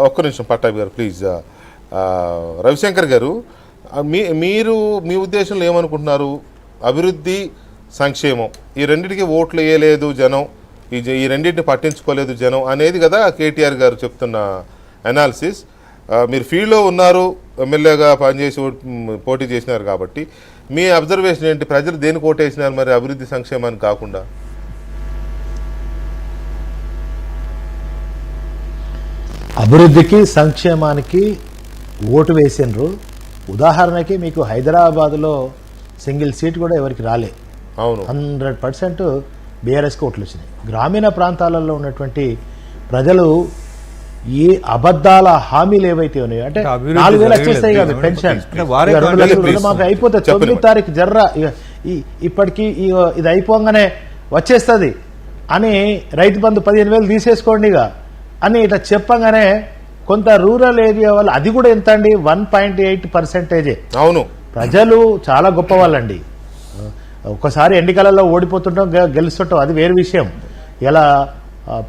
ఒక్క నిమిషం పట్టాభి గారు ప్లీజ్. రవిశంకర్ గారు, మీరు మీ ఉద్దేశంలో ఏమనుకుంటున్నారు? అభివృద్ధి సంక్షేమం ఈ రెండింటికి ఓట్లు వేయలేదు జనం, ఈ రెండింటిని పట్టించుకోలేదు జనం అనేది కదా కేటీఆర్ గారు చెప్తున్న అనాలిసిస్. మీరు ఫీల్డ్లో ఉన్నారు, ఎమ్మెల్యేగా పనిచేసి పోటీ చేసినారు కాబట్టి మీ అబ్జర్వేషన్ ఏంటి? ప్రజలు దేనికి ఓటేసినారు మరి అభివృద్ధి సంక్షేమానికి కాకుండా? అభివృద్ధికి సంక్షేమానికి ఓటు వేసినారు. ఉదాహరణకి మీకు హైదరాబాద్లో సింగిల్ సీట్ కూడా ఎవరికి రాలే. అవును, 100% బీఆర్ఎస్కి ఓట్లు వచ్చినాయి. గ్రామీణ ప్రాంతాలలో ఉన్నటువంటి ప్రజలు ఈ అబద్ధాల హామీలు ఏవైతే ఉన్నాయో, అంటే 4,000 వచ్చేస్తాయి కదా పెన్షన్, 2 లక్షలు రుణమాఫీ అయిపోతే 9వ తారీఖు జర్రా ఇప్పటికీ ఇది అయిపోగానే వచ్చేస్తుంది అని, రైతు బంధు 15,000 తీసేసుకోండి ఇక అని ఇట్లా చెప్పగానే కొంత రూరల్ ఏరియా వాళ్ళు అది కూడా ఎంత అండి, 1.8%. అవును, ప్రజలు చాలా గొప్ప వాళ్ళండి. ఒక్కసారి ఎన్నికలలో ఓడిపోతుంటాం, గెలుస్తుంటాం, అది వేరే విషయం. ఇలా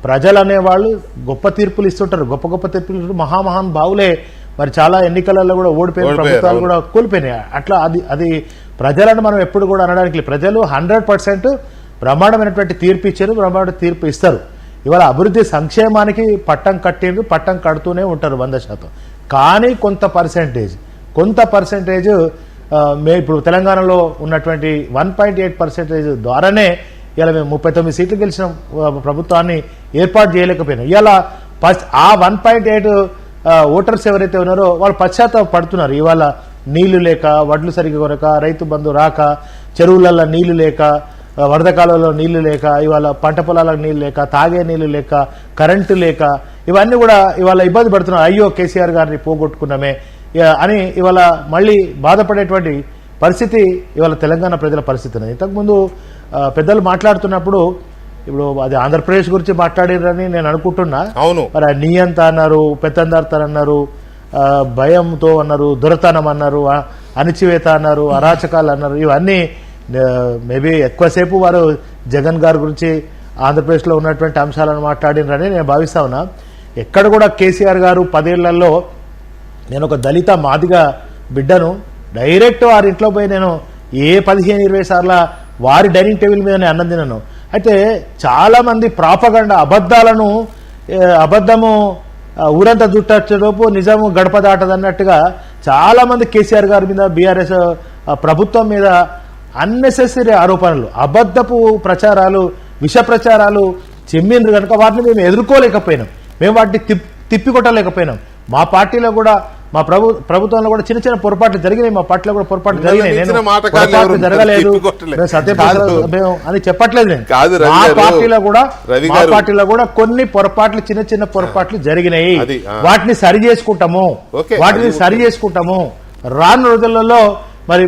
ప్రజలు అనేవాళ్ళు గొప్ప తీర్పులు ఇస్తుంటారు, గొప్ప తీర్పులు ఇస్తుంటారు. మహామహాన్ బావులే మరి చాలా ఎన్నికలలో కూడా ఓడిపోయిన ప్రభుత్వాలు కూడా కోల్పోయినాయి. అట్లా అది ప్రజలను మనం ఎప్పుడు కూడా అనడానికి, ప్రజలు 100% బ్రహ్మాండమైనటువంటి తీర్పు ఇచ్చారు, బ్రహ్మాండ తీర్పు ఇస్తారు. ఇవాళ అభివృద్ధి సంక్షేమానికి పట్టం కట్టిండ్రు, పట్టం కడుతూనే ఉంటారు 100%. కానీ కొంత పర్సెంటేజ్ ఇప్పుడు తెలంగాణలో ఉన్నటువంటి 1.8% ద్వారానే ఇలా మేము 39 సీట్లు గెలిచిన ప్రభుత్వాన్ని ఏర్పాటు చేయలేకపోయినాం. ఇలా ఆ 1.8 ఓటర్స్ ఎవరైతే ఉన్నారో వాళ్ళు పశ్చాత్తాప పడుతున్నారు. ఇవాళ నీళ్లు లేక, వడ్లు సరిగ్గా కొనక, రైతు బంధు రాక, చెరువులలో నీళ్లు లేక, వరద కాలంలో నీళ్లు లేక, ఇవాళ పంట పొలాలకు నీళ్లు లేక, తాగే నీళ్లు లేక, కరెంటు లేక, ఇవన్నీ కూడా ఇవాళ ఇబ్బంది పడుతున్నారు. అయ్యో కేసీఆర్ గారిని పోగొట్టుకున్నామే అని ఇవాళ మళ్ళీ బాధపడేటువంటి పరిస్థితి ఇవాళ తెలంగాణ ప్రజల పరిస్థితి ఉన్నది. ఇంతకుముందు పెద్దలు మాట్లాడుతున్నప్పుడు ఇప్పుడు అది ఆంధ్రప్రదేశ్ గురించి మాట్లాడారని నేను అనుకుంటున్నా. అవును, మరి నియంత అన్నారు, పెత్తందార్తనం అన్నారు, భయంతో అన్నారు, దొరతనం అన్నారు, అణిచివేత అన్నారు, అరాచకాలు అన్నారు. ఇవన్నీ మేబీ ఎక్కువసేపు వారు జగన్ గారి గురించి ఆంధ్రప్రదేశ్లో ఉన్నటువంటి అంశాలను మాట్లాడినరని నేను భావిస్తా ఉన్నా. ఎక్కడ కూడా కేసీఆర్ గారు 10 ఏళ్లలో, నేను ఒక దళిత మాదిగ బిడ్డను, డైరెక్ట్ వారి ఇంట్లో పోయి నేను 15-20 సార్లు వారి డైనింగ్ టేబుల్ మీద అన్నం తినను. అయితే చాలామంది ప్రాపగండ అబద్ధము ఊరంతా జుట్టలోపు నిజము గడప దాటదన్నట్టుగా చాలామంది కేసీఆర్ గారి మీద, బీఆర్ఎస్ ప్రభుత్వం మీద అన్నెసెసరీ ఆరోపణలు, అబద్ధపు ప్రచారాలు, విష ప్రచారాలు చెమ్మిండ్రు కనుక వాటిని మేము ఎదుర్కోలేకపోయినాం, మేము వాటిని తిప్పికొట్టలేకపోయినాం. మా పార్టీలో కూడా, మా ప్రభుత్వంలో కూడా చిన్న చిన్న పొరపాట్లు జరిగినాయి. మా పార్టీలో కూడా పొరపాట్లు జరిగినాయి. నేను పొరపాట్లు జరగలేదు అని చెప్పట్లేదు. నేను మా పార్టీలో కూడా కొన్ని పొరపాట్లు, చిన్న పొరపాట్లు జరిగినాయి. వాటిని సరి చేసుకుంటాము రాను రోజులలో. మరి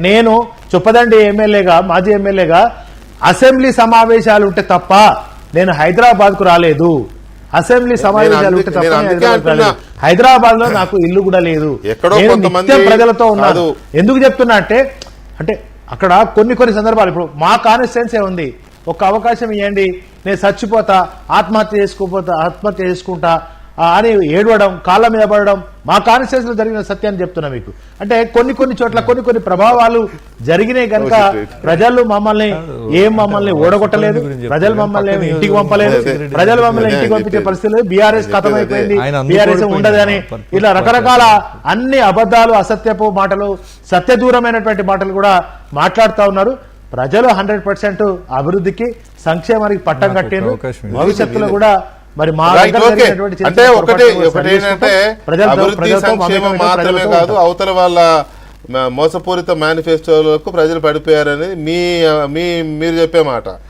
నేను చొప్పదండి ఎమ్మెల్యేగా, మాజీ ఎమ్మెల్యేగా అసెంబ్లీ సమావేశాలు ఉంటే తప్ప నేను హైదరాబాద్ కు రాలేదు. అసెంబ్లీ సమావేశాలు ఉంటే తప్ప హైదరాబాద్ లో నాకు ఇల్లు కూడా లేదు. నిత్యం ప్రజలతో ఉన్నాను. ఎందుకు చెప్తున్నా అంటే అక్కడ కొన్ని సందర్భాలు, ఇప్పుడు మా కాన్స్టిట్యుయెన్సీ ఉంది, ఒక అవకాశం ఇవ్వండి, నేను చచ్చిపోతా, ఆత్మహత్య చేసుకుంటా అని ఏడవడం, కాళ్ళ మీద పడడం మా కాన్స్టిట్యుయెన్సీలో జరిగిన సత్యాన్ని చెప్తున్నా మీకు. అంటే కొన్ని చోట్ల కొన్ని ప్రభావాలు జరిగినాయి కనుక ప్రజలు మమ్మల్ని ఓడగొట్టలేదు, ప్రజలు మమ్మల్ని ఇంటికి పంపలేదు, ప్రజలు మమ్మల్ని ఇంటికి పంపించే పరిస్థితి లేదు. బీఆర్ఎస్ ఖతమైపోయింది, బీఆర్ఎస్ ఉండదని ఇలా రకరకాల అన్ని అబద్ధాలు, అసత్యపు మాటలు, సత్యదూరమైనటువంటి మాటలు కూడా మాట్లాడుతూ ఉన్నారు. ప్రజలు 100% అభివృద్ధికి, సంక్షేమానికి పట్టం కట్టారు. భవిష్యత్తులో కూడా మరి మా అంటే ఒకటి ఏంటంటే అభివృద్ధి సంక్షేమం మాత్రమే కాదు, అవతల వాళ్ళ మోసపూరిత మేనిఫెస్టోలకు ప్రజలు పడిపోయారని మీరు చెప్పే మాట.